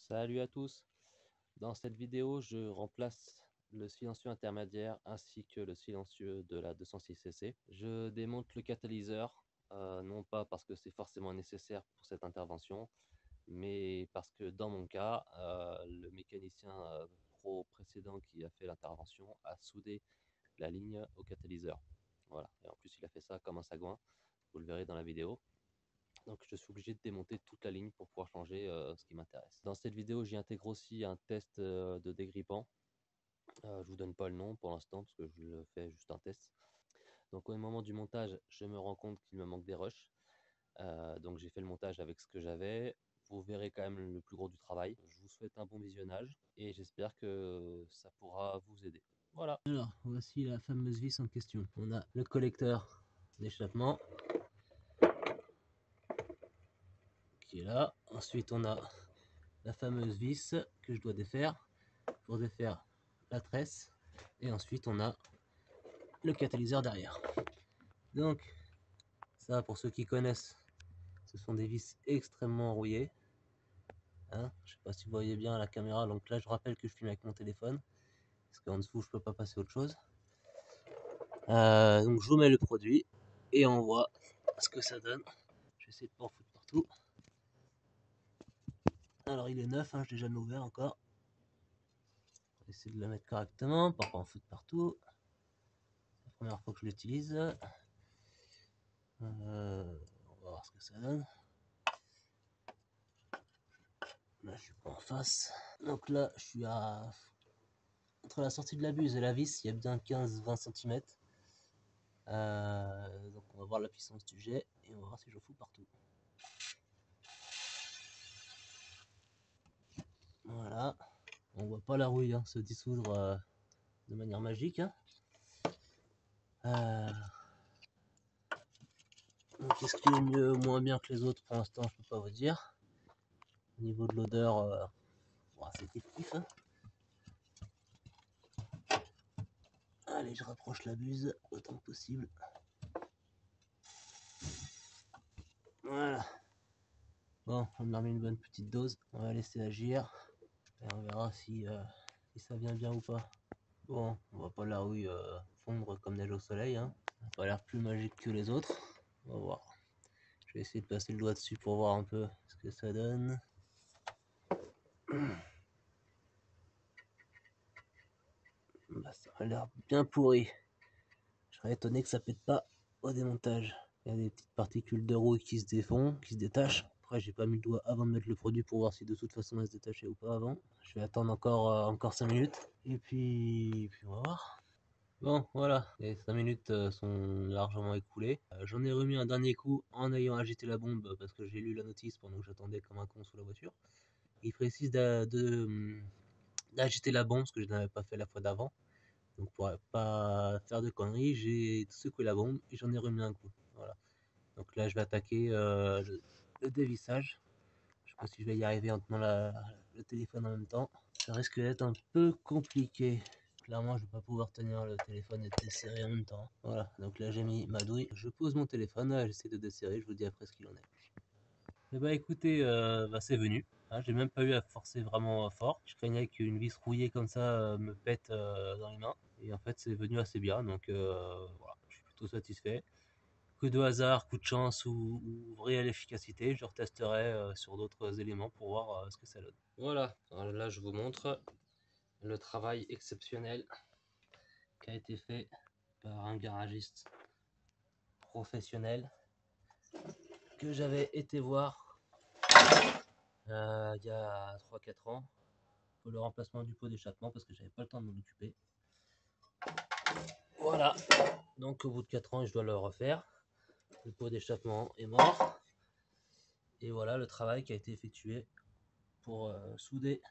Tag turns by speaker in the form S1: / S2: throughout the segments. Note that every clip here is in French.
S1: Salut à tous. Dans cette vidéo, je remplace le silencieux intermédiaire ainsi que le silencieux de la 206cc. Je démonte le catalyseur, non pas parce que c'est forcément nécessaire pour cette intervention, mais parce que dans mon cas, le mécanicien pro précédent qui a fait l'intervention a soudé la ligne au catalyseur. Voilà. Et en plus, il a fait ça comme un sagouin. Vous le verrez dans la vidéo. Donc je suis obligé de démonter toute la ligne pour pouvoir changer ce qui m'intéresse. Dans cette vidéo, j'y intègre aussi un test de dégrippant. Je vous donne pas le nom pour l'instant parce que je le fais juste un test. Donc au moment du montage, je me rends compte qu'il me manque des rushs. Donc j'ai fait le montage avec ce que j'avais. Vous verrez quand même le plus gros du travail. Je vous souhaite un bon visionnage et j'espère que ça pourra vous aider. Voilà. Alors voici la fameuse vis en question. On a le collecteur d'échappement qui est là. Ensuite on a la fameuse vis que je dois défaire pour défaire la tresse, et ensuite on a le catalyseur derrière. Donc ça, pour ceux qui connaissent, ce sont des vis extrêmement enrouillées, hein. Je sais pas si vous voyez bien à la caméra, donc là je rappelle que je filme avec mon téléphone parce qu'en dessous je peux pas passer autre chose. Donc je vous mets le produit et on voit ce que ça donne. Je vais essayer de pas en foutre partout. Alors il est neuf, hein, je l'ai jamais ouvert encore. On va essayer de le mettre correctement pour pas en foutre partout. C'est la première fois que je l'utilise. On va voir ce que ça donne. Là je suis pas en face. Donc là je suis à... Entre la sortie de la buse et la vis, il y a bien 15-20 cm. Donc on va voir la puissance du jet et on va voir si je fous partout. Voilà. On voit pas la rouille se dissoudre de manière magique. Donc est-ce qu'il est mieux ou moins bien que les autres? Pour l'instant je peux pas vous dire. Au niveau de l'odeur, c'est kiff-kiff. Allez, je rapproche la buse autant que possible. Voilà. Bon, on a mis une bonne petite dose. On va laisser agir. Et on verra si ça vient bien ou pas. Bon, on voit pas la rouille fondre comme neige au soleil. Ça n'a pas l'air plus magique que les autres. On va voir. Je vais essayer de passer le doigt dessus pour voir un peu ce que ça donne. Ça a l'air bien pourri. Je serais étonné que ça pète pas au démontage. Il y a des petites particules de rouille qui se défont, qui se détachent. Après, j'ai pas mis le doigt avant de mettre le produit pour voir si de toute façon elle se détachait ou pas avant. Je vais attendre encore 5 minutes. Et puis on va voir. Bon, voilà, les 5 minutes sont largement écoulées. J'en ai remis un dernier coup en ayant agité la bombe parce que j'ai lu la notice pendant que j'attendais comme un con sous la voiture. Il précise d'agiter la bombe parce que je n'avais pas fait la fois d'avant. Donc pour pas faire de conneries, j'ai secoué la bombe et j'en ai remis un coup. Voilà. Donc là je vais attaquer le dévissage. Je sais pas si je vais y arriver en tenant le téléphone en même temps. Ça risque d'être un peu compliqué. Clairement, je vais pas pouvoir tenir le téléphone et desserrer en même temps. Voilà, donc là j'ai mis ma douille. Je pose mon téléphone, j'essaie de desserrer, je vous dis après ce qu'il en est. Et bah écoutez, c'est venu. J'ai même pas eu à forcer vraiment fort. Je craignais qu'une vis rouillée comme ça me pète dans les mains. Et en fait, c'est venu assez bien, donc voilà, je suis plutôt satisfait. Coup de hasard, coup de chance ou réelle efficacité, je retesterai sur d'autres éléments pour voir ce que ça donne. Voilà, alors là je vous montre le travail exceptionnel qui a été fait par un garagiste professionnel que j'avais été voir il y a 3-4 ans pour le remplacement du pot d'échappement parce que j'avais pas le temps de m'en occuper. Voilà, donc au bout de 4 ans je dois le refaire. Le pot d'échappement est mort et voilà le travail qui a été effectué pour souder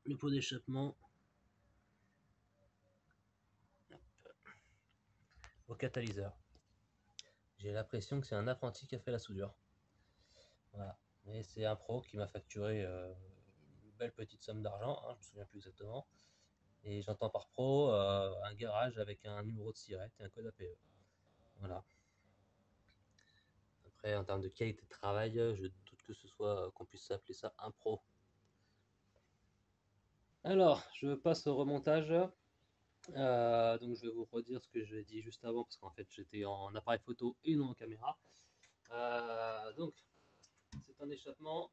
S1: le pot d'échappement au catalyseur. J'ai l'impression que c'est un apprenti qui a fait la soudure. Voilà. Et c'est un pro qui m'a facturé une belle petite somme d'argent, je me souviens plus exactement. Et j'entends par pro un garage avec un numéro de SIRET et un code APE. Voilà. Après, en termes de qualité de travail, je doute que ce soit qu'on puisse appeler ça un pro. Alors, je passe au remontage. Donc je vais vous redire ce que j'ai dit juste avant parce qu'en fait j'étais en appareil photo et non en caméra. Donc c'est un échappement.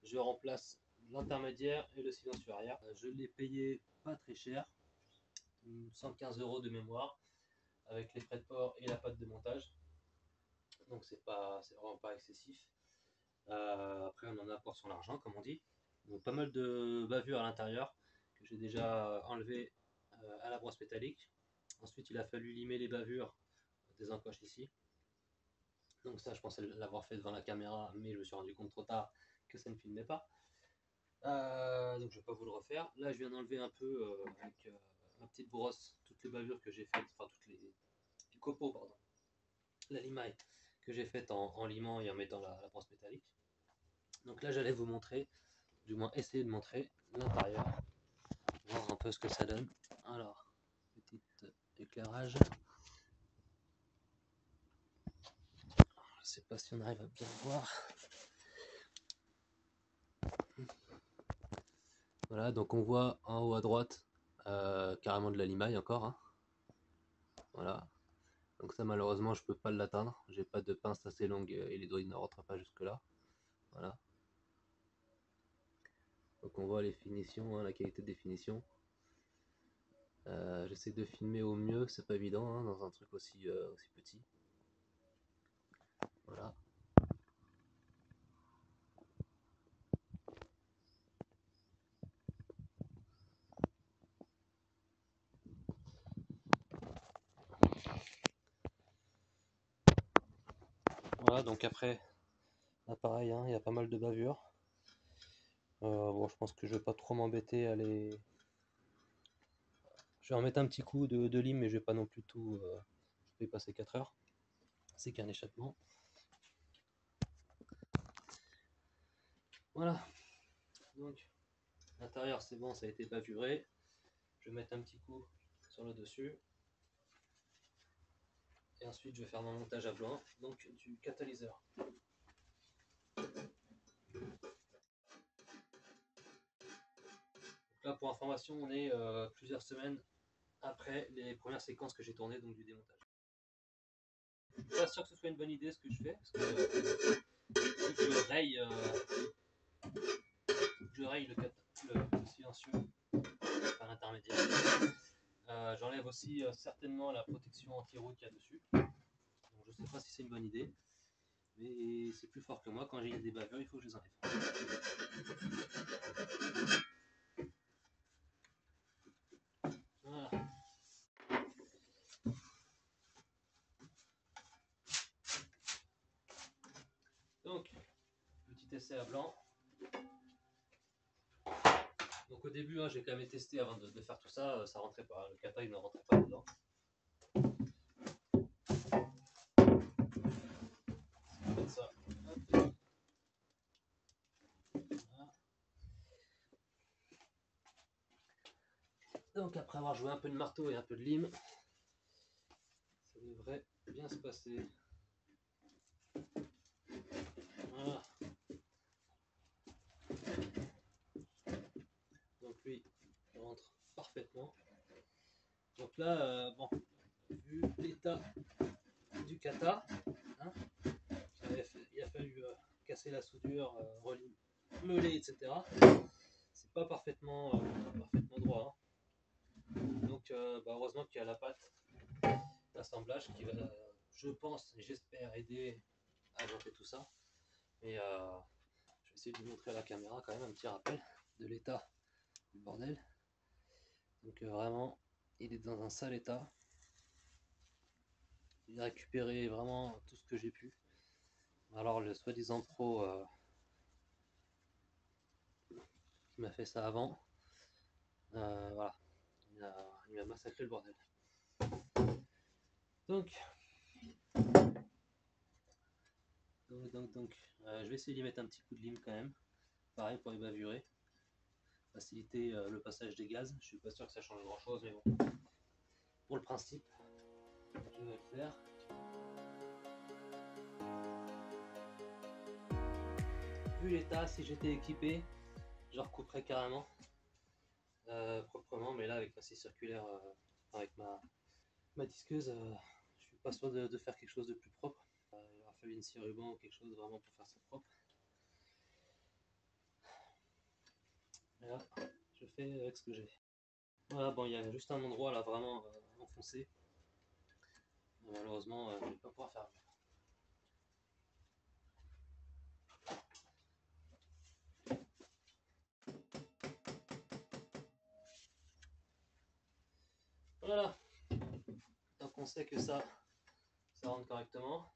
S1: Je remplace l'intermédiaire et le silencieux arrière. Je l'ai payé pas très cher, 115 € de mémoire, avec les frais de port et la pâte de montage. Donc c'est vraiment pas excessif. Après on en a pour son argent comme on dit. Donc, pas mal de bavures à l'intérieur que j'ai déjà enlevé à la brosse métallique. Ensuite il a fallu limer les bavures des encoches ici. Donc ça je pensais l'avoir fait devant la caméra, mais je me suis rendu compte trop tard que ça ne filmait pas. Donc je vais pas vous le refaire. Là je viens d'enlever un peu avec ma petite brosse toutes les bavures que j'ai faites, enfin toutes les copeaux, pardon, la limaille que j'ai faite en limant et en mettant la brosse métallique. Donc là j'allais vous montrer, du moins essayer de montrer l'intérieur, voir un peu ce que ça donne. Alors, petit éclairage. Je sais pas si on arrive à bien voir. Voilà, donc on voit en haut à droite carrément de la limaille encore, hein. Voilà. Donc ça malheureusement je peux pas l'atteindre, j'ai pas de pince assez longue et les doigts ne rentrent pas jusque là. Voilà. Donc on voit les finitions, hein, la qualité de définition. J'essaie de filmer au mieux, c'est pas évident hein, dans un truc aussi petit. Voilà. Voilà, donc après, là pareil, hein, il y a pas mal de bavures. Bon, je pense que je vais pas trop m'embêter à les... Je vais en mettre un petit coup de lime, mais je vais pas non plus tout... je vais passer 4 heures. C'est qu'un échappement. Voilà. Donc, l'intérieur c'est bon, ça a été bavuré. Je vais mettre un petit coup sur le dessus. Et ensuite je vais faire mon montage à blanc, donc du catalyseur. Donc là pour information on est plusieurs semaines après les premières séquences que j'ai tournées, donc du démontage. Je suis pas sûr que ce soit une bonne idée ce que je fais, parce que je raye le silencieux par l'intermédiaire. J'enlève aussi certainement la protection anti-route qu'il y a dessus. Donc je sais pas si c'est une bonne idée, mais c'est plus fort que moi. Quand j'ai des bavures, il faut que je les enlève. Voilà. Donc, petit essai à blanc. Donc au début, hein, j'ai quand même testé avant de faire tout ça, ça rentrait pas, le kata il ne rentrait pas dedans. Comme ça. Voilà. Donc après avoir joué un peu de marteau et un peu de lime, ça devrait bien se passer. Voilà. Donc lui, il rentre parfaitement. Donc là, bon, vu l'état du kata, hein, il a fallu casser la soudure, meuler, etc. C'est pas parfaitement droit. Hein. Donc bah, heureusement qu'il y a la pâte d'assemblage qui va, je pense, j'espère aider à monter tout ça. Mais je vais essayer de vous montrer à la caméra quand même un petit rappel de l'état du bordel. Donc vraiment, il est dans un sale état. J'ai récupéré vraiment tout ce que j'ai pu. Alors le soi-disant pro qui m'a fait ça avant, voilà, il m'a massacré le bordel. Donc, je vais essayer d'y mettre un petit coup de lime quand même. Pareil pour les bavurer. Faciliter le passage des gaz. Je suis pas sûr que ça change grand chose, mais bon. Pour le principe, je vais le faire. Vu l'état, si j'étais équipé, je recouperais carrément. proprement, mais là avec la scie circulaire, avec ma disqueuse, je suis pas sûr de faire quelque chose de plus propre. Il aura fallu une scie ruban ou quelque chose vraiment pour faire ça propre. Et là, je fais avec ce que j'ai. Voilà, bon, il y a juste un endroit là vraiment enfoncé. Malheureusement, je ne vais pas pouvoir faire mieux. Voilà, donc on sait que ça rentre correctement.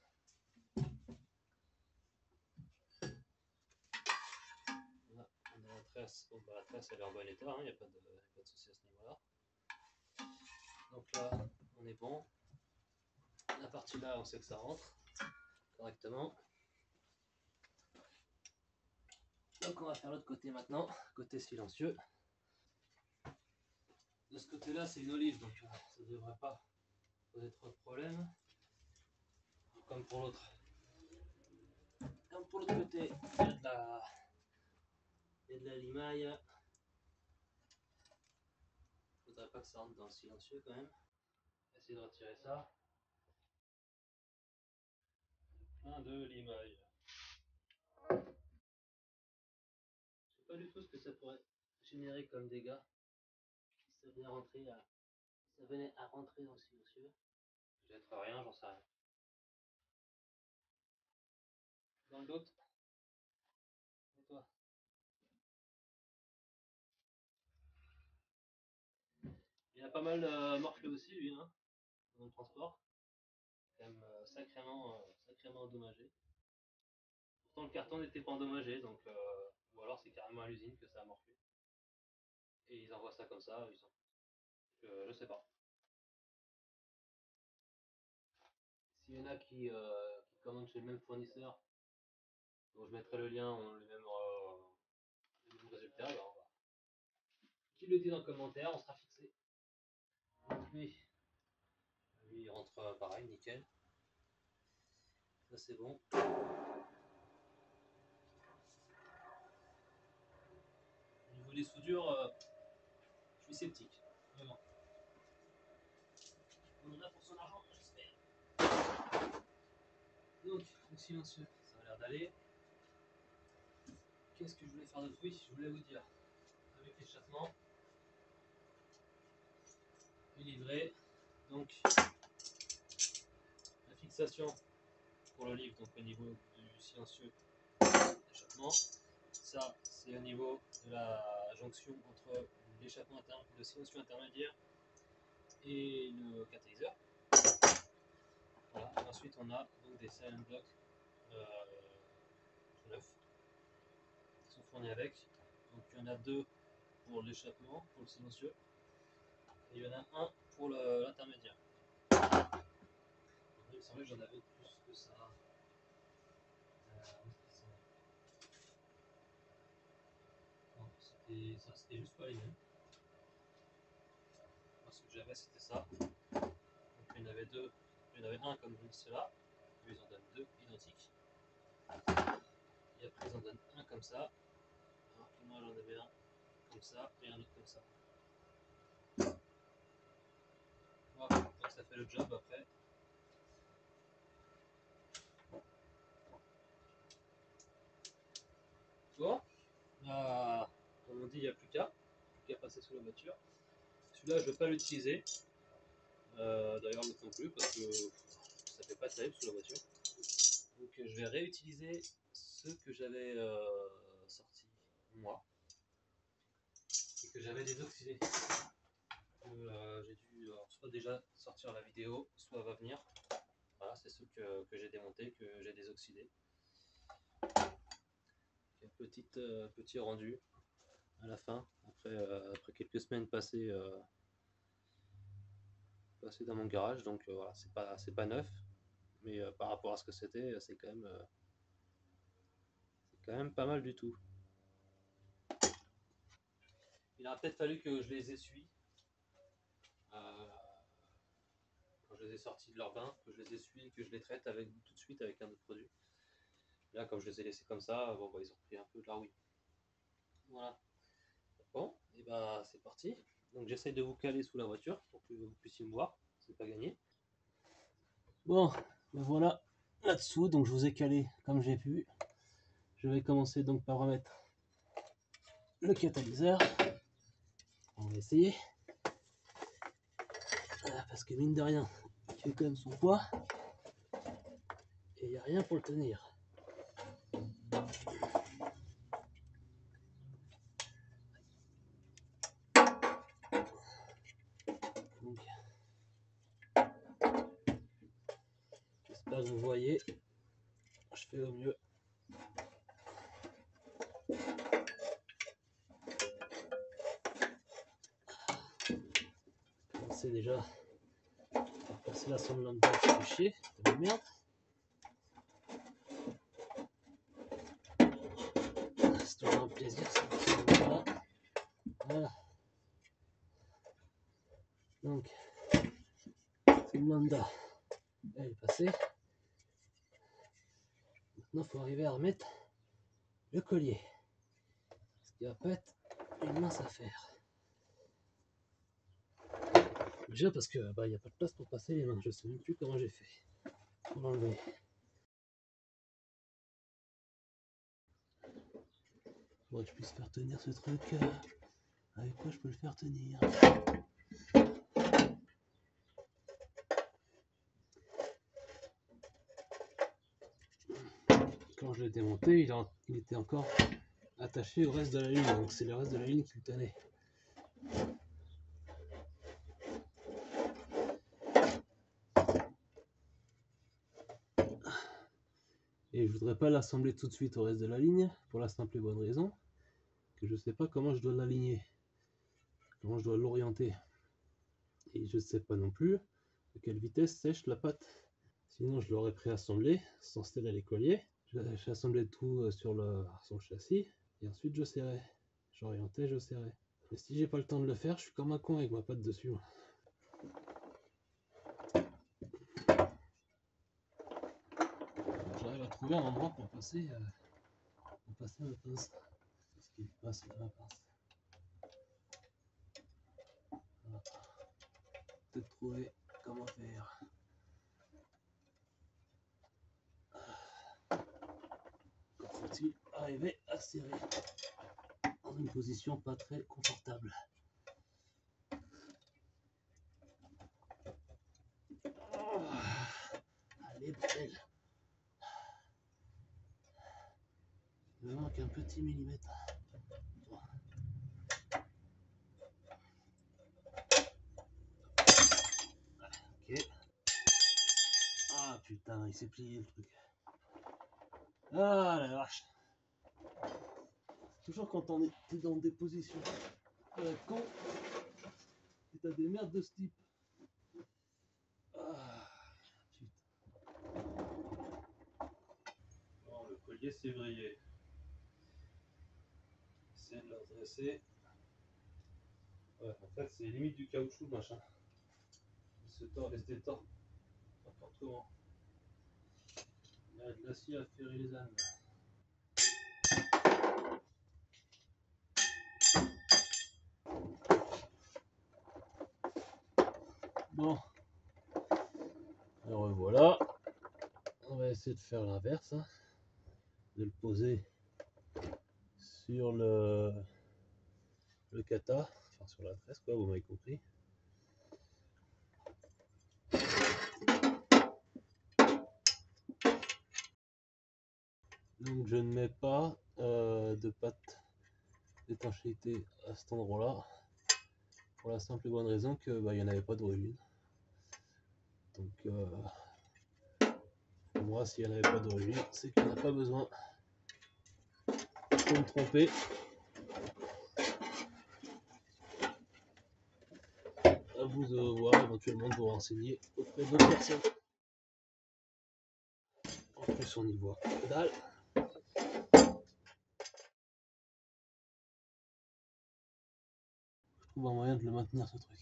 S1: Là, on a la tresse, bon, bah, la tresse elle est en bon état, il n'y a pas de souci à ce niveau-là. Donc là, on est bon. La partie là, on sait que ça rentre correctement. Donc on va faire l'autre côté maintenant, côté silencieux. De ce côté-là, c'est une olive, donc ça ne devrait pas poser trop de problèmes. Comme pour l'autre. Comme pour l'autre côté, il y a de la limaille. Faudrait pas que ça rentre dans le silencieux quand même. Essayer de retirer ça. Plein de limaille. Je sais pas du tout ce que ça pourrait générer comme dégâts. Ça venait à rentrer dans le silencieux. Peut-être rien, j'en sais rien. Dans le doute. Et toi? Il a pas mal morflé aussi lui, hein, dans le transport. Quand même sacrément endommagé. Pourtant le carton n'était pas endommagé, donc ou alors c'est carrément à l'usine que ça a morflé. Et ils envoient ça comme ça, ils s'en foutent. Je sais pas. S'il y en a qui commandent chez le même fournisseur, dont je mettrai le lien, ont le même résultat, bah on va. Qui le dit dans le commentaire, on sera fixé. Donc lui il rentre pareil, nickel. Ça c'est bon. Au niveau des soudures, je suis sceptique, vraiment. On en a pour son argent, j'espère. Donc, le silencieux, ça a l'air d'aller. Qu'est-ce que je voulais faire d'autre? Oui, je voulais vous dire, avec l'échappement, est livré. Donc, la fixation pour le livre, donc au niveau du silencieux d'échappement. Ça, c'est au niveau de la jonction entre l'échappement le silencieux intermédiaire et le catalyseur. Voilà. Et ensuite, on a donc des silent blocks neufs qui sont fournis avec. Donc, il y en a deux pour l'échappement, pour le silencieux, et il y en a un pour l'intermédiaire. Il me semblait que j'en avais plus que ça. Non, c'était juste pas les mêmes. Moi, ce que j'avais, c'était ça. Donc, il y en avait deux. Il y en avait un comme cela. Ils en donnent deux identiques. Et après, ils en donnent un comme ça. Alors que moi, j'en avais un comme ça et un autre comme ça. Voilà, donc ça fait le job après. Bon, comme on dit, il n'y a plus qu'à passer sous la voiture. Celui-là, je ne vais pas l'utiliser. D'ailleurs, l'autre non plus, parce que ça ne fait pas terrible sous la voiture. Donc, je vais réutiliser ceux que j'avais sortis moi et que j'avais désoxydés. J'ai dû soit déjà sortir la vidéo, soit va venir. Voilà, c'est ceux que j'ai démontés, que j'ai désoxydés. Petit rendu à la fin, après quelques semaines passées dans mon garage. Donc voilà, c'est pas neuf, mais par rapport à ce que c'était, c'est quand même pas mal du tout. Il aurait peut-être fallu que je les essuie quand je les ai sortis de leur bain, que je les essuie et que je les traite tout de suite avec un autre produit. Là, comme je les ai laissés comme ça, bon, bah, ils ont pris un peu de la rouille. Voilà. Bon, Et bah c'est parti. Donc j'essaye de vous caler sous la voiture pour que vous puissiez me voir, c'est pas gagné. Bon, ben voilà, là-dessous, donc je vous ai calé comme j'ai pu. Je vais commencer donc par remettre le catalyseur. On va essayer. Parce que mine de rien, il fait quand même son poids. Et il n'y a rien pour le tenir. Donc, j'espère que vous voyez. Je fais au mieux. C'est déjà à passer la sonde lambda, je fais chier, c'est de la merde. C'est toujours un plaisir, ça. Voilà. Voilà. Donc, sonde lambda, elle est passée. Maintenant, il faut arriver à remettre le collier. Ce qui va pas être une mince affaire. Déjà parce que il n'y a pas de place pour passer les mains. Je sais même plus comment j'ai fait pour l'enlever. Faudrait que je puisse faire tenir ce truc. Avec quoi je peux le faire tenir? Quand je l'ai démonté, il était encore attaché au reste de la ligne, donc c'est le reste de la ligne qui le tenait. Et je voudrais pas l'assembler tout de suite au reste de la ligne, pour la simple et bonne raison que je sais pas comment je dois l'aligner, comment je dois l'orienter. Et je sais pas non plus à quelle vitesse sèche la pâte. Sinon je l'aurais préassemblé sans serrer les colliers. J'ai assemblé tout sur le châssis et ensuite je serrais. J'orientais, je serrais. Mais si j'ai pas le temps de le faire, je suis comme un con avec ma pâte dessus. J'arrive à trouver un endroit pour passer ma pince. Parce qu'il passe ma pince. Voilà. Peut-être trouver comment faire. Faut-il arriver à serrer dans une position pas très confortable. Allez, bordel. Il me manque un petit millimètre. Ok. Ah putain, il s'est plié le truc. Ah la vache. Toujours quand on est dans des positions con, et t'as des merdes de ce type. Ah, putain. Bon, le collier s'est vrillé. Essayer de le redresser. Ouais, en fait, c'est limite du caoutchouc, machin. Il se détend n'importe comment. Il y a de l'acier à ferrer les ânes. Bon, alors voilà. On va essayer de faire l'inverse, hein. De le poser sur le kata, enfin sur la tresse, quoi, vous m'avez compris. Donc je ne mets pas de pâte d'étanchéité à cet endroit-là, pour la simple et bonne raison que il n'y en avait pas d'origine. Donc pour moi, s'il n'y en avait pas d'origine, c'est qu'il n'y en a pas besoin. Je peux me tromper. À vous de voir, éventuellement de vous renseigner auprès d'autres personnes. En plus, on y voit que dalle. Je trouve un moyen de le maintenir, ce truc.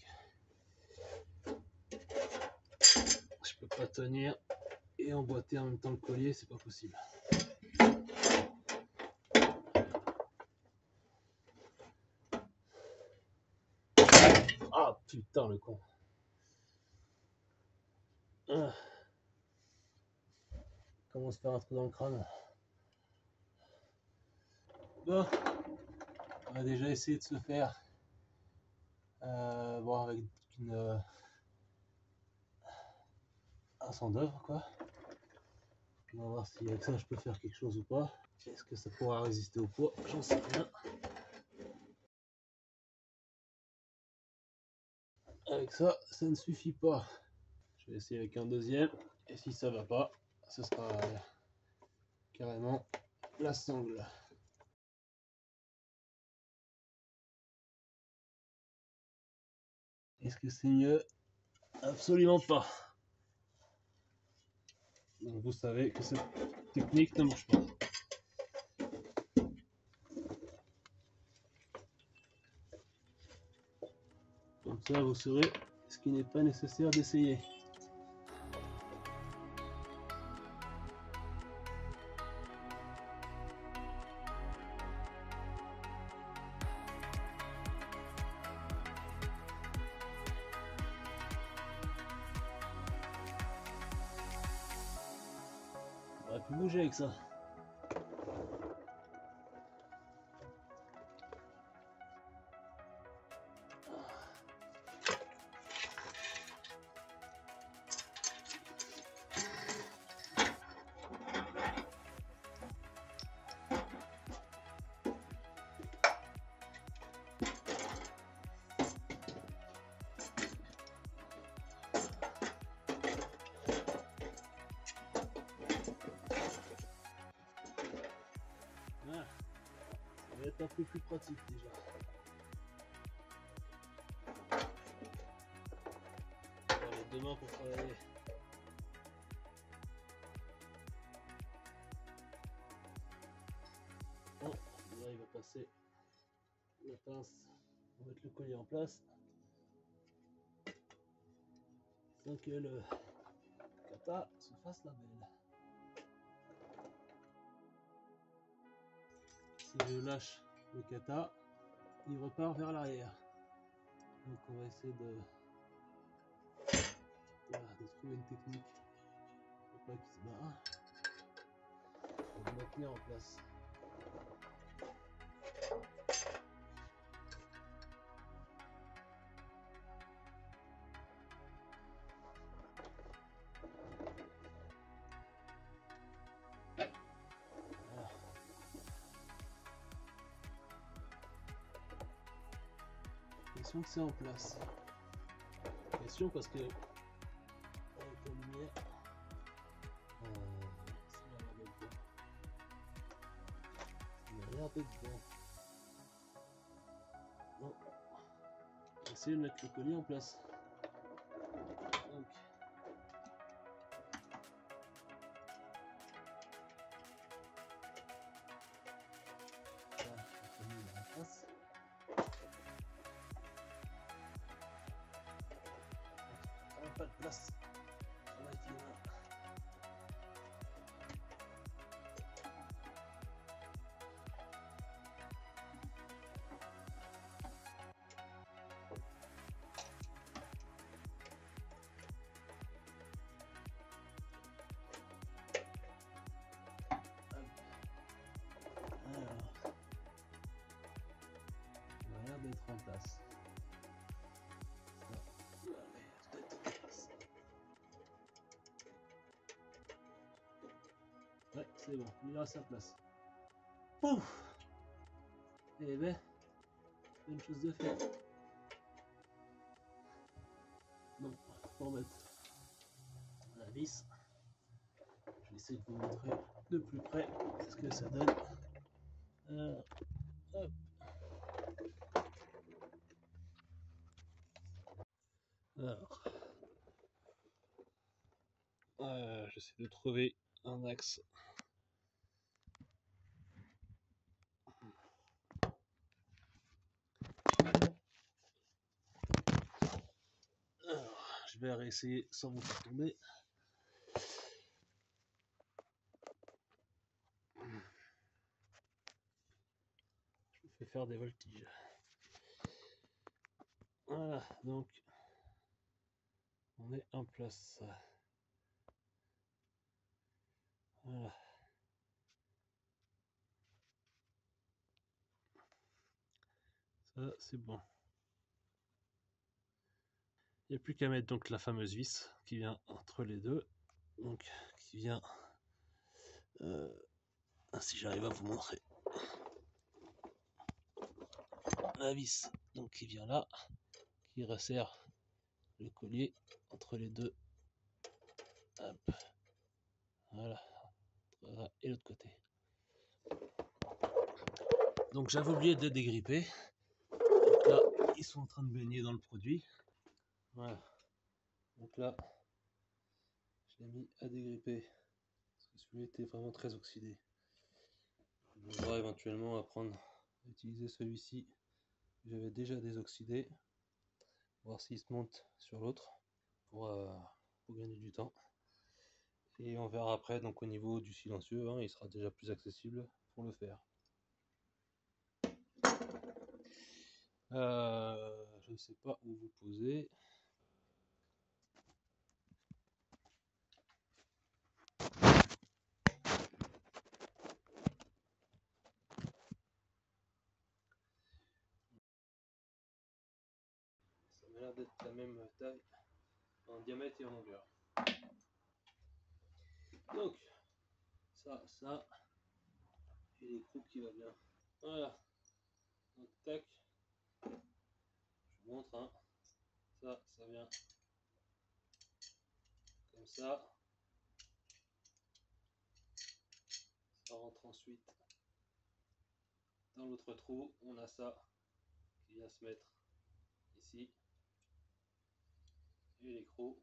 S1: Je peux pas tenir et emboîter en même temps le collier, c'est pas possible. tout le temps, le con. Ah. Comment se faire un trou dans le crâne. Bon, on va déjà essayer de se faire bon, avec un sang d'œuvre, quoi. Puis on va voir si avec ça je peux faire quelque chose ou pas. Est-ce que ça pourra résister au poids? J'en sais rien. Avec ça, ça ne suffit pas. Je vais essayer avec un deuxième. Et si ça va pas, ce sera carrément la sangle. Est-ce que c'est mieux? Absolument pas. Donc vous savez que cette technique ne marche pas. Comme ça, vous saurez ce qui n'est pas nécessaire d'essayer. On aurait pu bouger avec ça. Voilà. Ça va être un peu plus pratique déjà. Les deux mains pour travailler. Bon, là il va passer la pince, on va mettre le collier en place sans que le kata se fasse la belle. Si je lâche le kata, il repart vers l'arrière. Donc on va essayer de trouver une technique pour pas qu'il se barre. On va le maintenir en place. Voilà. Attention que c'est en place. Attention parce que avec la lumière, ça m'a l'air d'être bon. Ça m'a l'air d'être bon. Bon, on va essayer de mettre le collier en place. Donc, là, le collier est en place. On n'a pas de place. On va essayer là. D'être en place. Ouais, c'est bon, il est à sa place. Pouf! Eh ben, une chose de faite. Bon, pour mettre la vis, je vais essayer de vous montrer de plus près ce que ça donne. Hop. Alors, j'essaie de trouver un axe. Alors, je vais réessayer sans vous faire tomber. Je me fais faire des voltiges. Voilà. Voilà, donc on est en place. Voilà. Ça, c'est bon. Il n'y a plus qu'à mettre donc la fameuse vis qui vient entre les deux. Donc, qui vient. Si j'arrive à vous montrer. La vis, donc qui vient là, qui resserre le collier entre les deux. Hop. Voilà. Et l'autre côté. Donc j'avais oublié de dégripper. Donc là, ils sont en train de baigner dans le produit. Voilà. Donc là, je l'ai mis à dégripper. Parce que celui-là était vraiment très oxydé. On devra éventuellement apprendre à utiliser celui-ci. J'avais déjà désoxydé. Voir s'il se monte sur l'autre. Pour gagner du temps. Et on verra après, donc au niveau du silencieux, hein, il sera déjà plus accessible pour le faire. Je ne sais pas où vous posez. Ça m'a l'air d'être la même taille en diamètre et en longueur. Donc, ça, et l'écrou qui va bien. Voilà. Donc, tac. Je vous montre, hein. Ça vient comme ça. Ça rentre ensuite dans l'autre trou. On a ça qui vient se mettre ici. Et l'écrou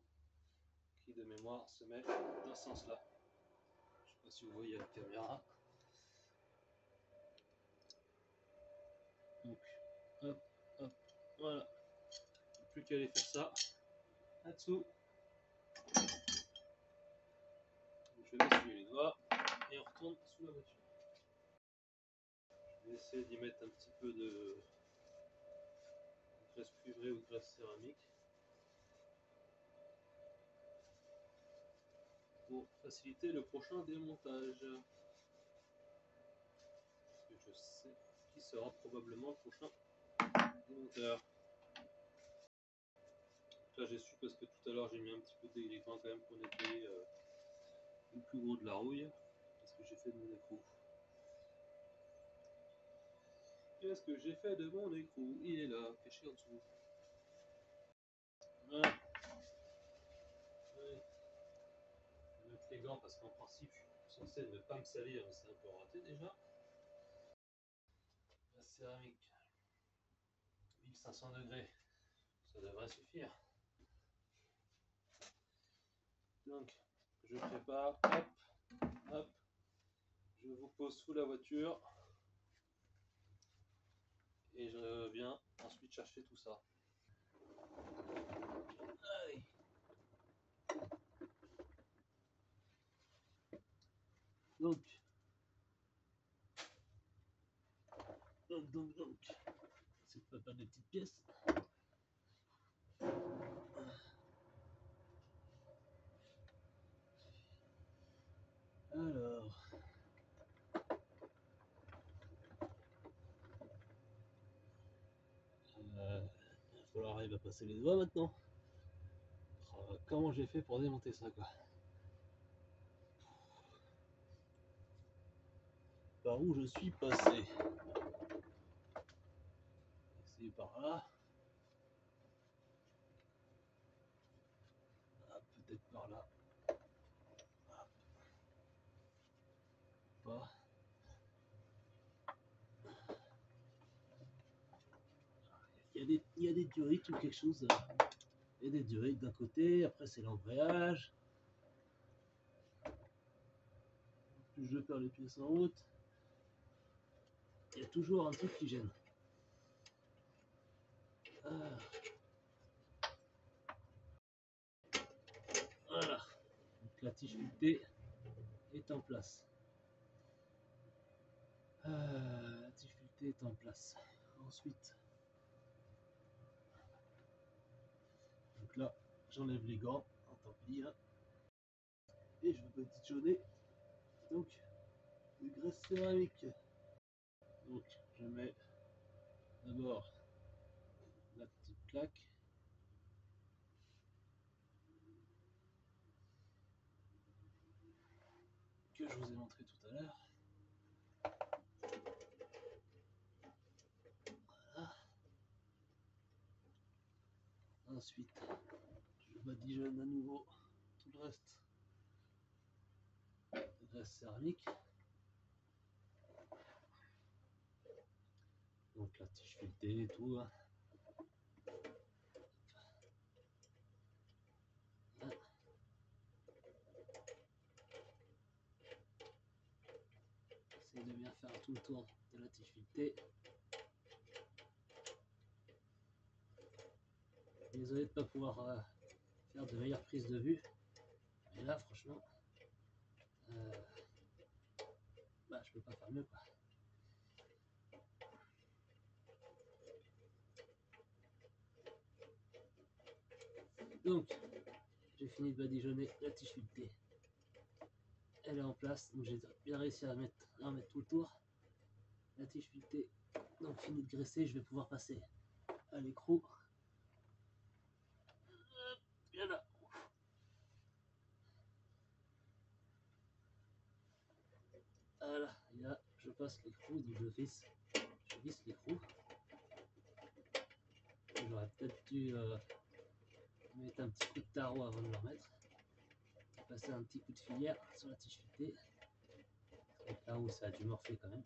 S1: qui, de mémoire, se met dans ce sens-là. Je ne sais pas si vous voyez la caméra. Donc, hop, hop, voilà. Plus qu'à aller faire ça là-dessous. Je vais essuyer les doigts et on retourne sous la voiture. Je vais essayer d'y mettre un petit peu de graisse cuivrée ou de graisse céramique pour faciliter le prochain démontage. Parce que je sais qui sera probablement le prochain démonteur. Là j'ai su parce que tout à l'heure j'ai mis un petit peu de dégrippant quand même pour nettoyer le plus gros de la rouille. Qu'est-ce que j'ai fait de mon écrou? Qu'est-ce que j'ai fait de mon écrou? Il est là, caché en dessous. Voilà. Ouais. Je vais mettre les gants parce qu'en principe je suis censé ne pas me salir, mais c'est un peu raté déjà. La céramique, 1500 degrés, ça devrait suffire. Donc je prépare, hop, hop, je vous pose sous la voiture et je viens ensuite chercher tout ça. Allez. Donc, c'est pas des petites pièces. Alors, il va falloir arriver à passer les doigts maintenant. Comment j'ai fait pour démonter ça, quoi? Par où je suis passé? C'est par là. Ah, peut-être par là. Ah, pas. Il y a des diorites ou quelque chose. Il y a des diorites d'un côté, après c'est l'embrayage. Plus je perds les pièces en route. Il y a toujours un truc qui gêne. Ah. Voilà. Donc la tige sculptée est en place. La tige sculptée est en place. Ensuite, Donc là, j'enlève les gants, tant pis, hein. Et je vais badigeonner donc de graisse céramique. Donc je mets d'abord la petite plaque. Que je vous ai montré tout à l'heure. Voilà. Ensuite, je badigeonne à nouveau tout le reste de graisse céramique. Donc la tige filetée et tout. Hein. Voilà. J'essaie de bien faire tout le tour de la tige filetée. Désolé de ne pas pouvoir faire de meilleures prises de vue. Mais là, franchement, bah, je peux pas faire mieux, quoi. Donc, j'ai fini de badigeonner la tige filetée. Elle est en place, donc j'ai bien réussi à en mettre tout le tour. La tige filetée, donc fini de graisser, je vais pouvoir passer à l'écrou. Bien là. Voilà, et là je passe l'écrou, donc je visse l'écrou. J'aurais peut-être dû mettre un petit coup de tarot avant de le remettre. Passer un petit coup de filière sur la tige filetée. Donc là où ça a dû morfler quand même.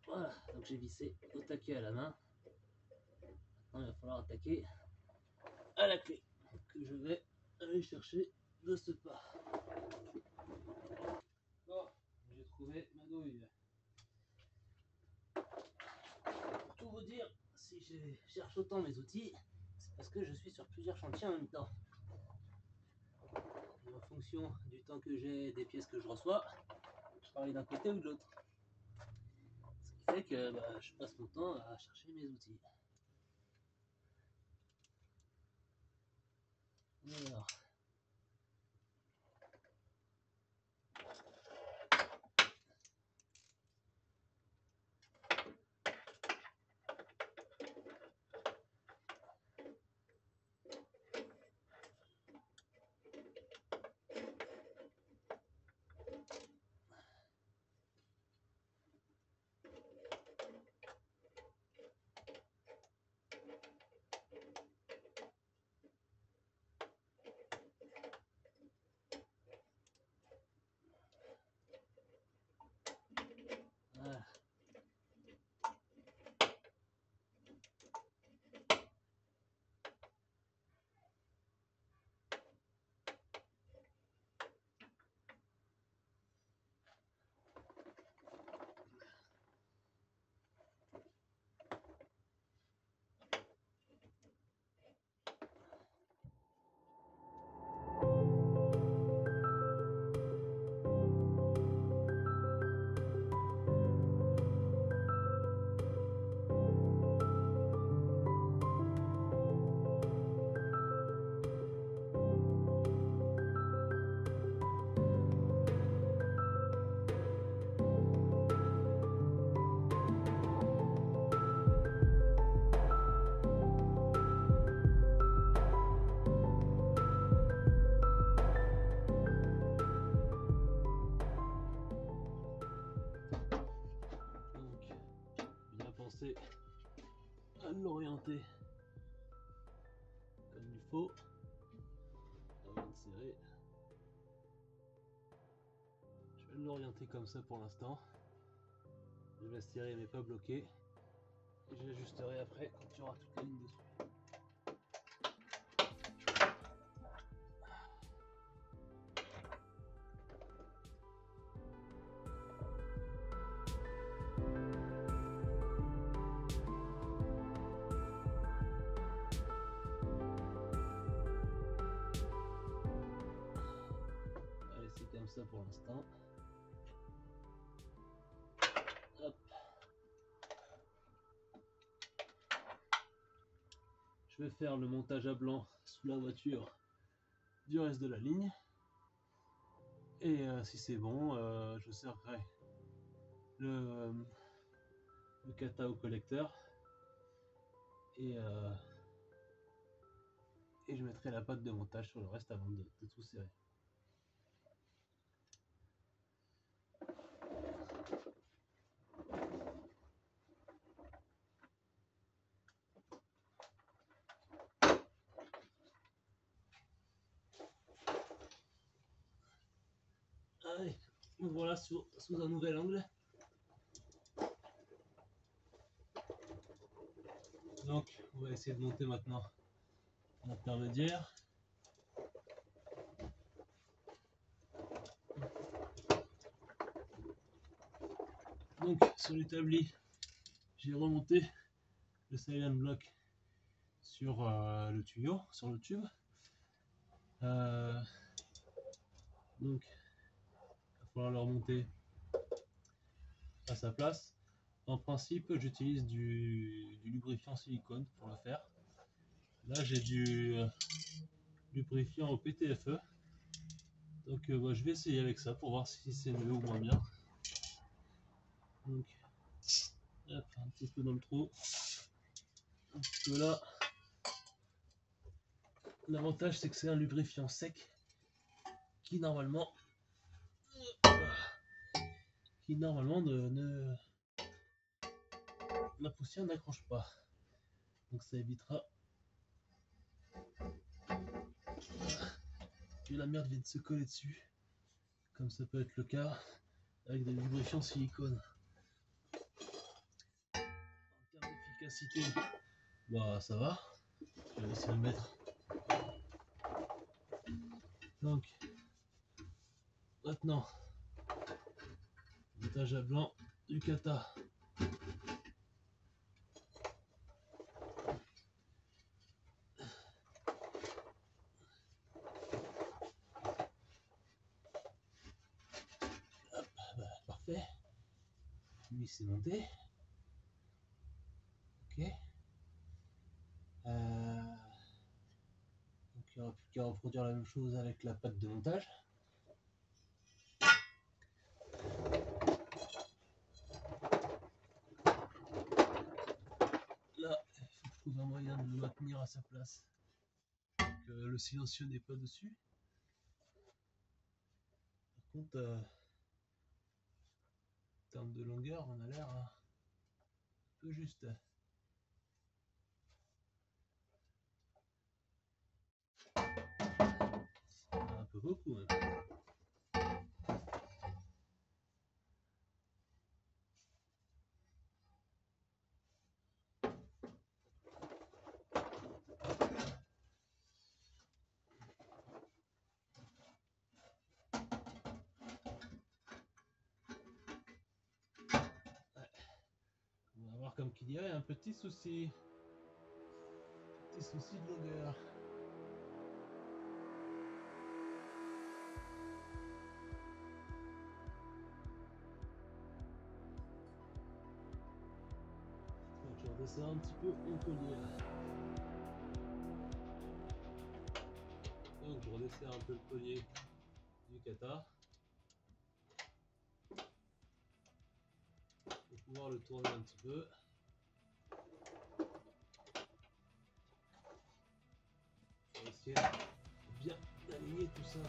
S1: Voilà, donc j'ai vissé au taquet à la main. Maintenant il va falloir attaquer à la clé que je vais aller chercher de ce pas. Bon, j'ai trouvé ma douille. Pour tout vous dire, si je cherche autant mes outils, c'est parce que je suis sur plusieurs chantiers en même temps. Et en fonction du temps que j'ai, des pièces que je reçois, je travaille d'un côté ou de l'autre. Ce qui fait que bah, je passe mon temps à chercher mes outils. Alors. Voilà. À l'orienter comme il faut avant de serrer. Je vais l'orienter comme ça pour l'instant. Je vais serrer mais pas bloquer. Et j'ajusterai après quand il y aura toute la ligne dessus. Allez, c'est comme ça pour l'instant. je vais faire le montage à blanc sous la voiture du reste de la ligne. Et si c'est bon, je serrerai le kata au collecteur et je mettrai la pâte de montage sur le reste avant de tout serrer. Allez, nous voilà sous un nouvel angle. Donc on va essayer de monter maintenant l'intermédiaire. Donc sur l'établi, j'ai remonté le silent block sur le tuyau, sur le tube. Donc il va falloir le remonter à sa place. En principe, j'utilise du lubrifiant silicone pour le faire. Là, j'ai du lubrifiant au PTFE. Donc, je vais essayer avec ça pour voir si c'est mieux ou moins bien. Donc, hop, un petit peu dans le trou. Un petit peu là. L'avantage, c'est que c'est un lubrifiant sec qui normalement la poussière n'accroche pas. Donc ça évitera que la merde vienne se coller dessus, comme ça peut être le cas avec des lubrifiants silicone. En termes d'efficacité, bah ça va. Je vais essayer de le mettre. Donc maintenant, montage à blanc du kata. Hop, bah, parfait. Lui c'est monté. Ok. Donc il n'y aura plus qu'à reproduire la même chose avec la pâte de montage. Là, il faut que je trouve un moyen de le maintenir à sa place. Que le silencieux n'est pas dessus. Par contre, en termes de longueur, on a l'air un peu juste. Un peu beaucoup. Hein. On va avoir, comme qui dirait, un petit souci. Petit souci de longueur. Donc je redescends un petit peu mon collier là. Donc je redesserre un peu le collier du kata. Pour pouvoir le tourner un petit peu. On va essayer de bien aligner tout ça.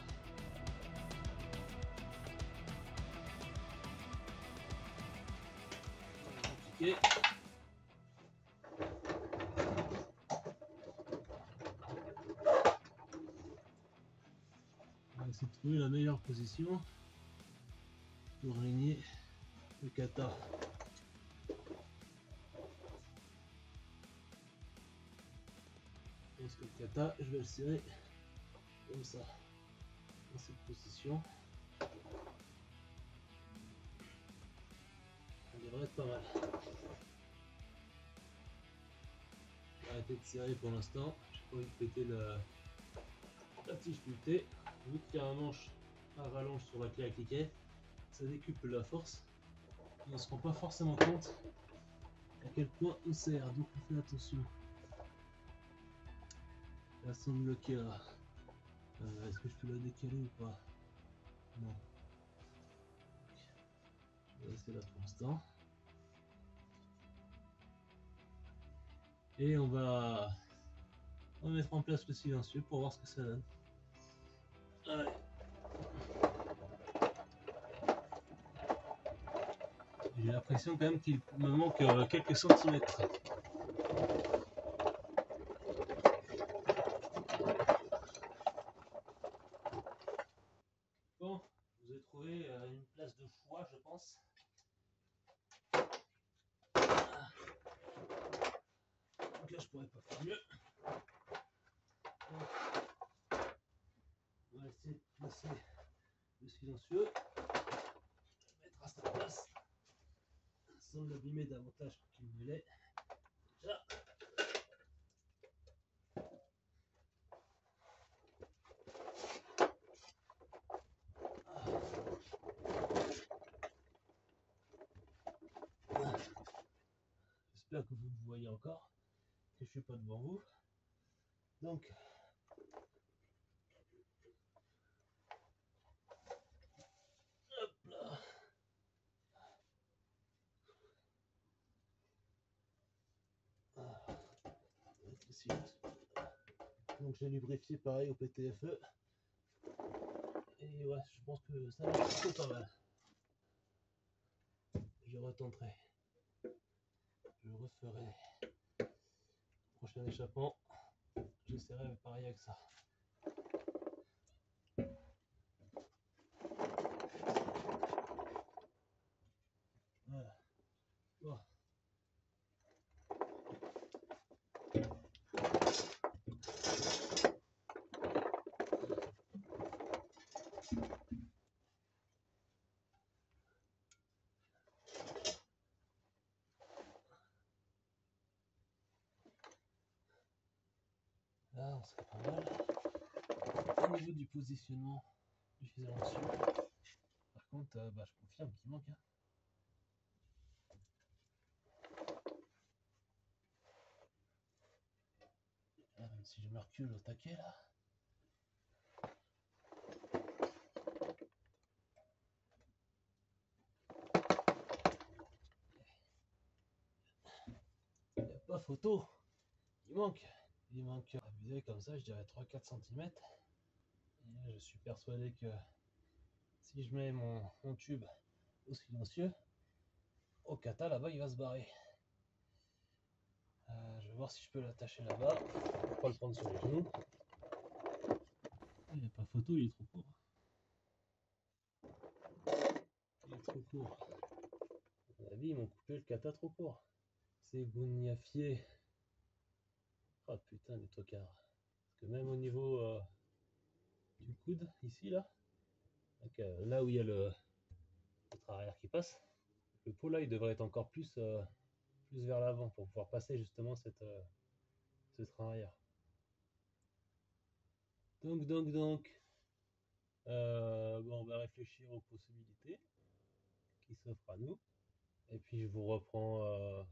S1: C'est compliqué. On va essayer de trouver la meilleure position pour aligner le kata. Parce que le kata, je vais le serrer comme ça, dans cette position. Ça devrait être pas mal. Je vais arrêter de serrer pour l'instant. J'ai pas envie de péter la tige sculptée. Vu qu'il y a un manche à rallonge sur la clé à cliquet, ça décuple la force. Et on ne se rend pas forcément compte à quel point on serre, donc on fait attention. Elle semble bloquée là. Est-ce que je peux la décaler ou pas? Non. Je vais rester là pour l'instant. Et on va mettre en place le silencieux pour voir ce que ça donne. Allez. J'ai l'impression quand même qu'il me manque quelques centimètres. Bon, vous avez trouvé une place de choix, je pense. Donc là, je pourrais pas faire mieux. Donc, on va essayer de placer le silencieux. Je vais le mettre à sa place sans l'abîmer davantage qu'il ne l'est. Déjà. J'espère que vous me voyez encore, que je suis pas devant vous. Donc, hop là. Donc j'ai lubrifié pareil au PTFE. Et ouais, je pense que ça va plutôt pas mal. Je retenterai. Je referai. Prochain échappement, j'essaierai pareil avec ça. Voilà. Bon. Là, on serait pas mal. Au niveau du positionnement du silencieux, par contre, je confirme qu'il manque. Même si je me recule au taquet là. Il n'y a pas photo. Il manque. Il manque, abusé comme ça, je dirais 3-4 cm. Et là, je suis persuadé que si je mets mon tube au silencieux, au kata là-bas, il va se barrer. Je vais voir si je peux l'attacher là-bas. Pour pas le prendre sur les genoux. Il n'y a pas photo, il est trop court. Il est trop court. À mon avis, ils m'ont coupé le kata trop court. C'est gougnafié. Oh putain, des tocards. Parce que même au niveau du coude, ici, là, donc, là où il y a le arrière qui passe, le pot là, il devrait être encore plus vers l'avant pour pouvoir passer justement ce train arrière. Donc, on va réfléchir aux possibilités qui s'offrent à nous. Et puis je vous reprends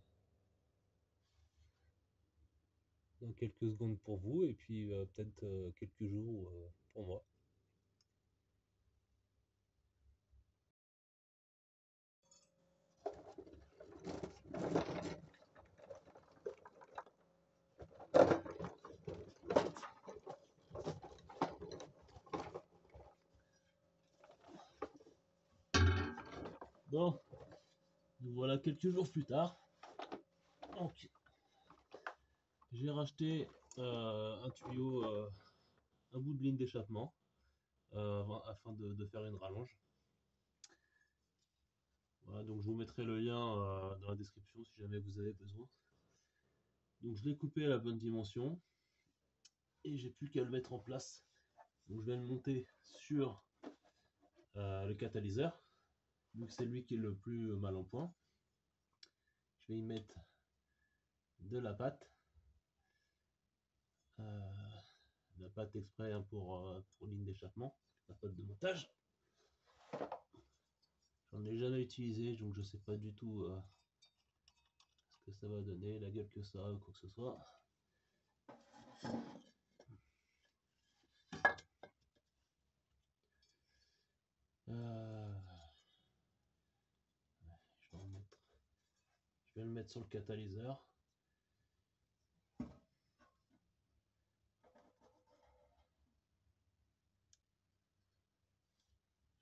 S1: dans quelques secondes pour vous, et puis peut-être quelques jours pour moi. Bon, nous voilà quelques jours plus tard. Donc, j'ai racheté un tuyau, un bout de ligne d'échappement afin de faire une rallonge. Voilà, donc je vous mettrai le lien dans la description si jamais vous avez besoin. Donc je l'ai coupé à la bonne dimension et j'ai plus qu'à le mettre en place. Donc je vais le monter sur le catalyseur, donc c'est lui qui est le plus mal en point. Je vais y mettre de la pâte exprès pour ligne d'échappement, la pâte de montage. J'en ai jamais utilisé, donc je sais pas du tout ce que ça va donner, la gueule que ça a ou quoi que ce soit.
S2: vais le mettre sur le catalyseur.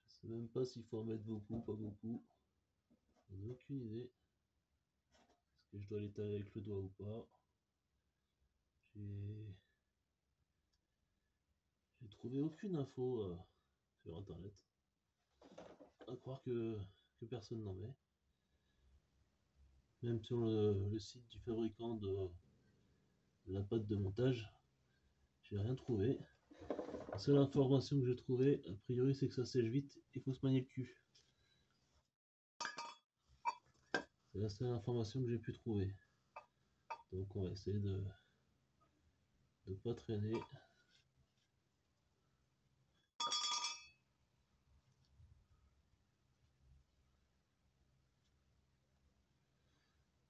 S2: Je sais même pas s'il faut en mettre beaucoup, pas beaucoup. J'en ai aucune idée. Est-ce que je dois l'étaler avec le doigt ou pas? J'ai trouvé aucune info sur internet. À croire que personne n'en met. Même sur le site du fabricant de la pâte de montage, j'ai rien trouvé. La seule information que j'ai trouvée, a priori, c'est que ça sèche vite, il faut se manier le cul. C'est la seule information que j'ai pu trouver. Donc on va essayer de ne pas traîner.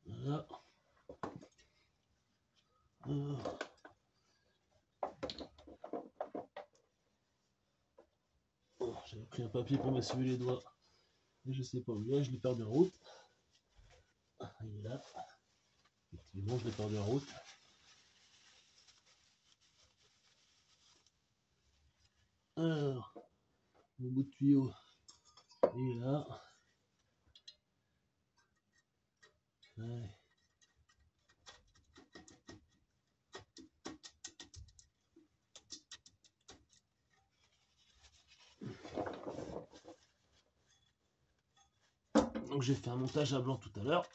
S2: Voilà. Alors. Oh, j'avais pris un papier pour m'essuyer les doigts. Et je sais pas où il est, je l'ai perdu en route. Il est là. Effectivement, je l'ai perdu en route. Alors, mon bout de tuyau, il est là. Ouais. Donc j'ai fait un montage à blanc tout à l'heure.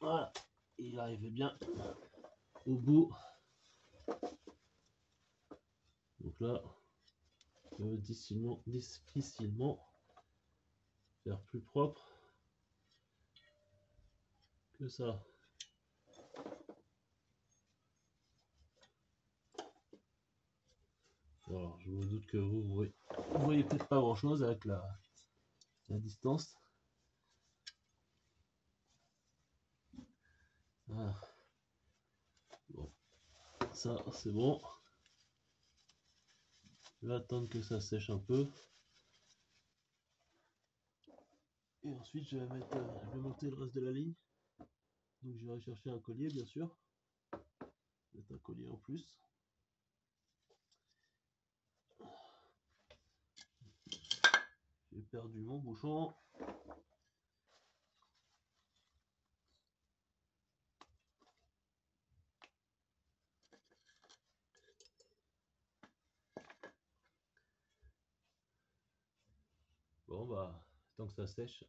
S2: Voilà, il arrivait bien au bout. Donc là, je peux difficilement faire plus propre que ça. Alors, je me doute que vous voyez peut-être pas grand chose avec la distance. Ah. Bon, ça c'est bon. Je vais attendre que ça sèche un peu. Et ensuite je vais monter le reste de la ligne. Donc je vais aller chercher un collier bien sûr. C'est un collier en plus. J'ai perdu mon bouchon. Bon bah, tant que ça sèche,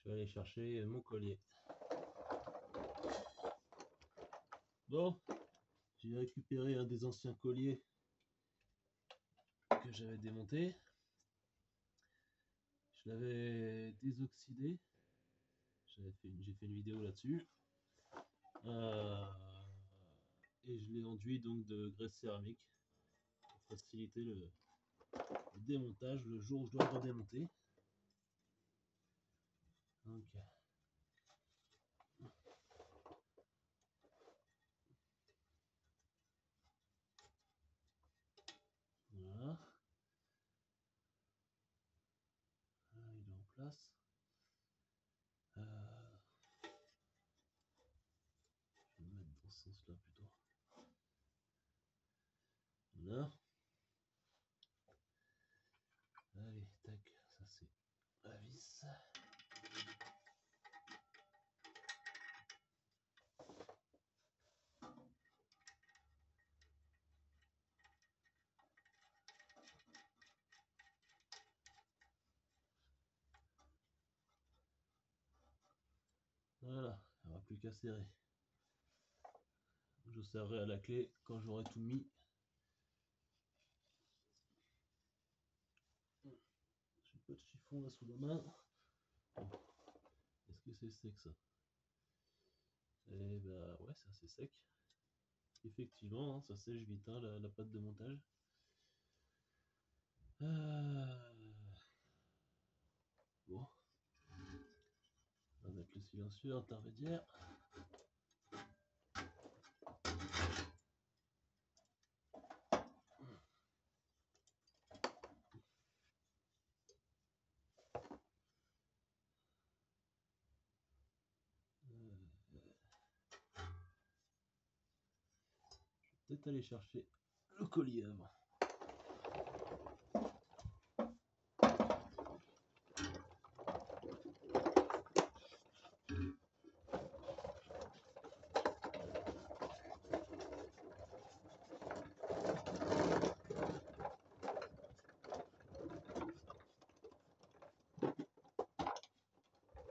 S2: je vais aller chercher mon collier. Bon, j'ai récupéré un des anciens colliers que j'avais démonté. Je l'avais désoxydé. J'ai fait une vidéo là-dessus. Et je l'ai enduit donc de graisse céramique pour faciliter le démontage le jour où je dois le redémonter. Donc, voilà. Il est en place. Je vais le mettre dans ce sens-là plutôt. Voilà. Allez, tac, ça c'est la vis. Voilà, il n'y aura plus qu'à serrer. Je serrerai à la clé quand j'aurai tout mis. J'ai pas de chiffon là sous la main. Est-ce que c'est sec ça? Eh bah ouais, c'est assez sec. Effectivement, hein, ça sèche vite hein, la pâte de montage. Bon. On va mettre le silencieux intermédiaire. peut-être aller chercher le collier avant.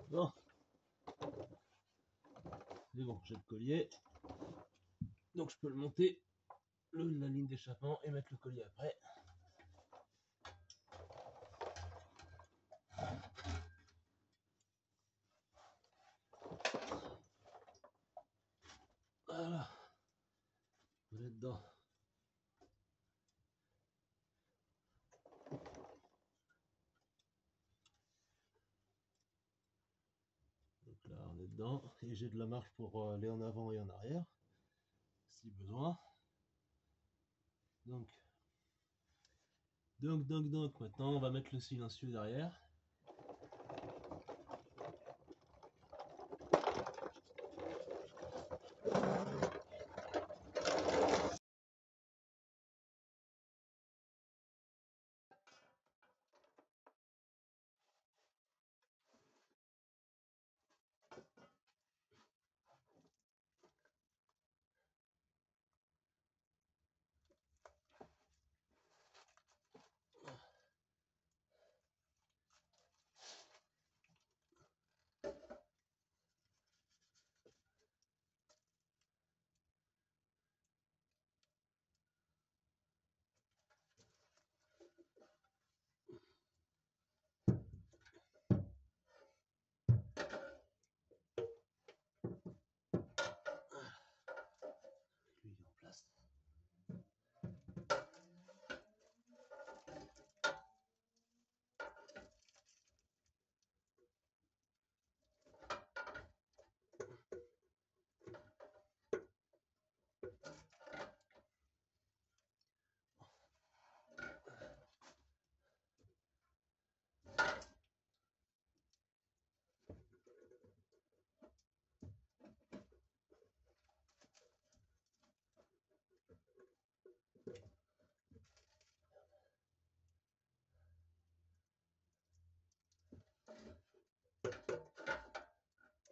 S2: Bon, c'est bon, j'ai le collier. Donc je peux le monter le long de la ligne d'échappement et mettre le collier après. Voilà, vous êtes dedans. Donc là on est dedans et j'ai de la marge pour aller en avant et en arrière si besoin. Donc maintenant on va mettre le silencieux derrière. Lui en place.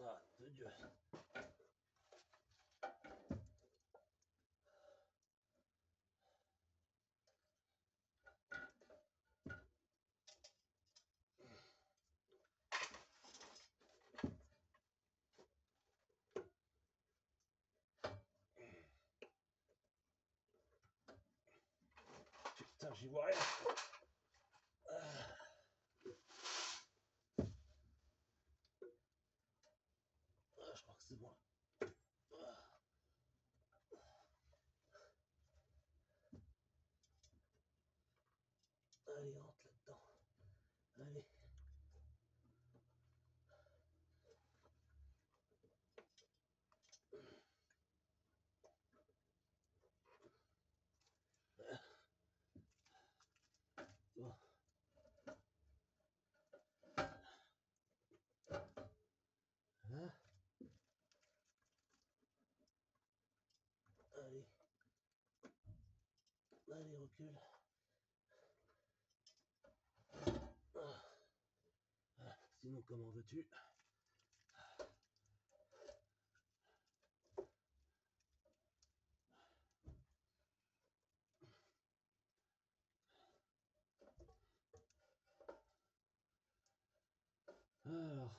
S2: Ah, de Dieu. Putain, j'y vois rien. Je crois que c'est bon. Allez, rentre là-dedans. Allez. Bon. Hein? Allez. Allez, recule. Sinon, comment veux-tu? Alors,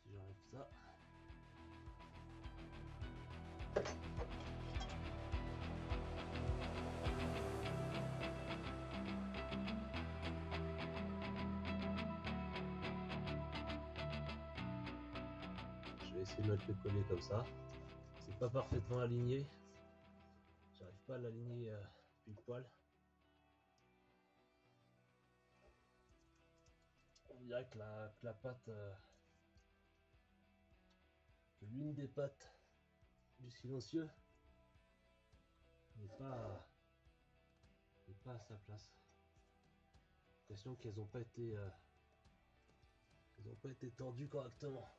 S2: si j'enlève ça. Je vais essayer de mettre le collier comme ça. C'est pas parfaitement aligné. J'arrive pas à l'aligner pile poil. On dirait que la patte, que l'une des pattes du silencieux n'est pas à sa place. J'ai l'impression qu'elles n'ont pas été tordues correctement.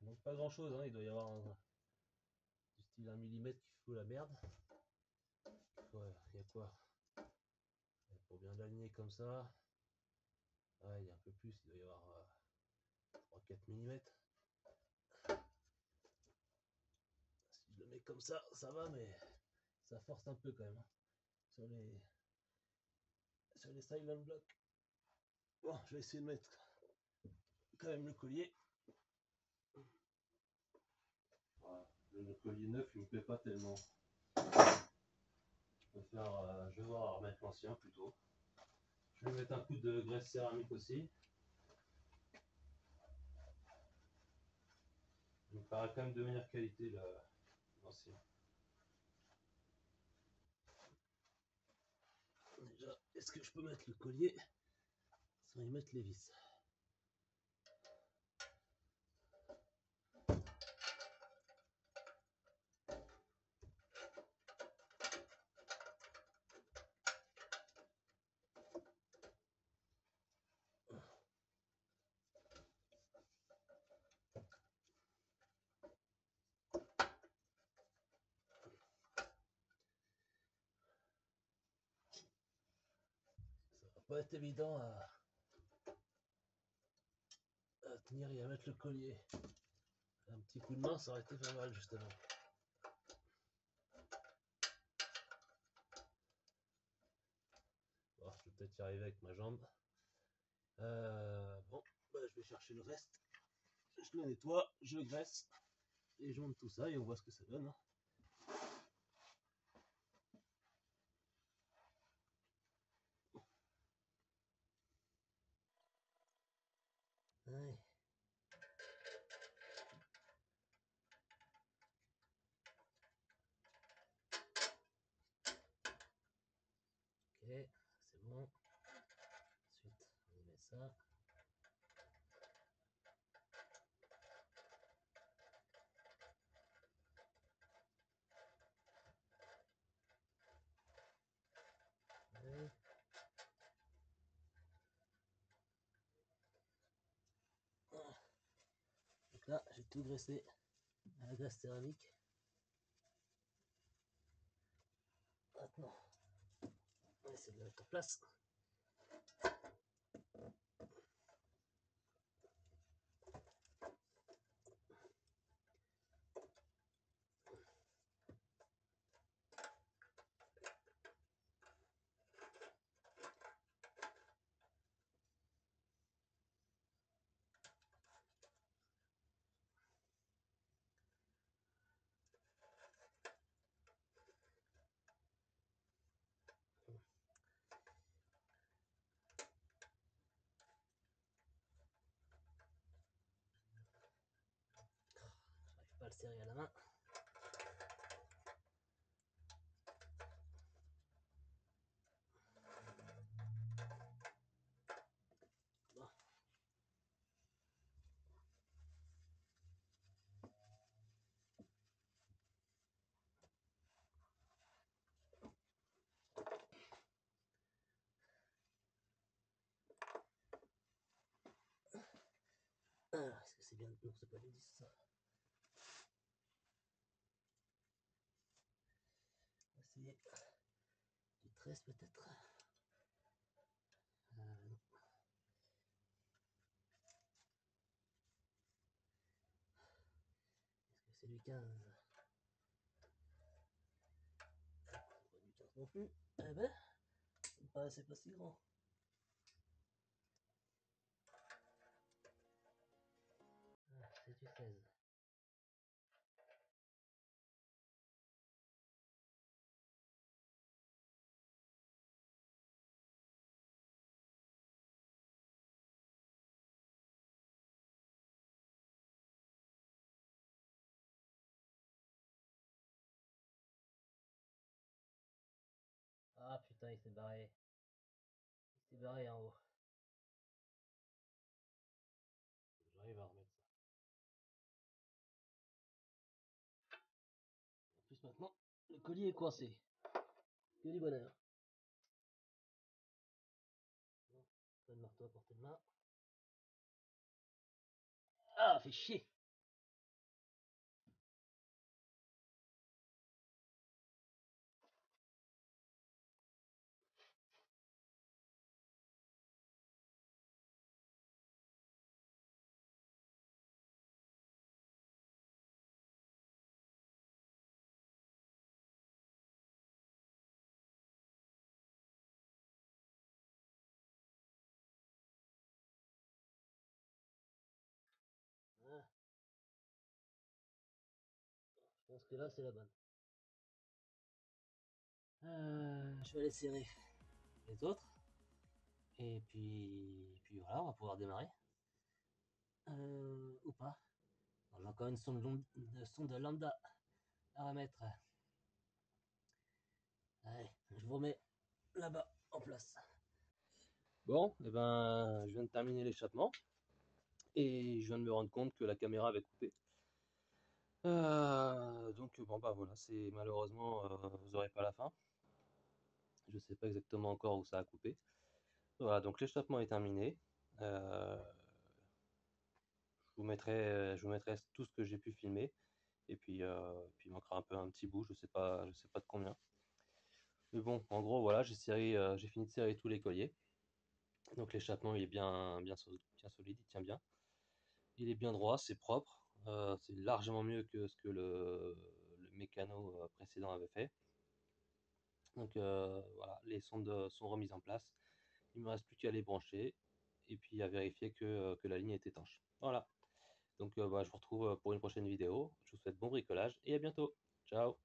S2: Donc pas grand chose, hein. Il doit y avoir du style 1 mm qui fout la merde. Ouais, il y a quoi? Pour bien l'aligner comme ça. Ouais, il y a un peu plus, il doit y avoir 3-4 mm. Si je le mets comme ça va, mais ça force un peu quand même, hein, sur les silent blocks. Bon, je vais essayer de mettre quand même le collier. Voilà. Le collier neuf, il me plaît pas tellement. Je vais voir remettre l'ancien plutôt. Je vais mettre un coup de graisse céramique aussi. Il me paraît quand même de meilleure qualité l'ancien. Déjà, est-ce que je peux mettre le collier sans y mettre les vis? Ça va pas être évident à tenir et à mettre le collier. Un petit coup de main, ça aurait été pas mal justement. Bon, je vais peut-être y arriver avec ma jambe. Bon, bah, je vais chercher le reste. Je le nettoie, je le graisse et je monte tout ça et on voit ce que ça donne. Ouais. Ok, c'est bon. Ensuite, on y met ça. Ouais. Donc là, j'ai tout graissé à la graisse céramique. Maintenant, on va essayer de le mettre en place. J'arrive pas à le serrer à la main. Bon. Ah, est-ce que c'est bien? Non, c'est pas les 10 ça. On va essayer du 13 peut-être. Non. Est-ce que c'est du 15? C'est pas du 15 non plus. Eh ben, ça me paraissait pas si grand. Ah, c'est du 16. Ah putain, il s'est barré. Il s'est barré en haut.
S1: Le collier est coincé. Que du bonheur. Bon, pas de marteau à portée de main. Ah, fait chier. Ah, je pense que là, c'est la bonne. Je vais aller serrer les autres. Et puis voilà, on va pouvoir démarrer. Ou pas. On a encore une sonde lambda à remettre. Allez, je vous remets là-bas en place. Bon, et ben, je viens de terminer l'échappement et je viens de me rendre compte que la caméra avait coupé. Donc bon bah voilà, c'est malheureusement vous aurez pas la fin. Je sais pas exactement encore où ça a coupé. Voilà, donc l'échappement est terminé. Euh, je vous mettrai tout ce que j'ai pu filmer et puis il manquera un petit bout, je sais pas de combien. Mais bon, en gros voilà, j'ai fini de serrer tous les colliers. Donc l'échappement il est bien solide, il tient bien. Il est bien droit, c'est propre. C'est largement mieux que ce que le mécano précédent avait fait. Donc voilà, les sondes sont remises en place. Il me reste plus qu'à les brancher et puis à vérifier que la ligne est étanche. Voilà. Donc bah, je vous retrouve pour une prochaine vidéo. Je vous souhaite bon bricolage et à bientôt. Ciao.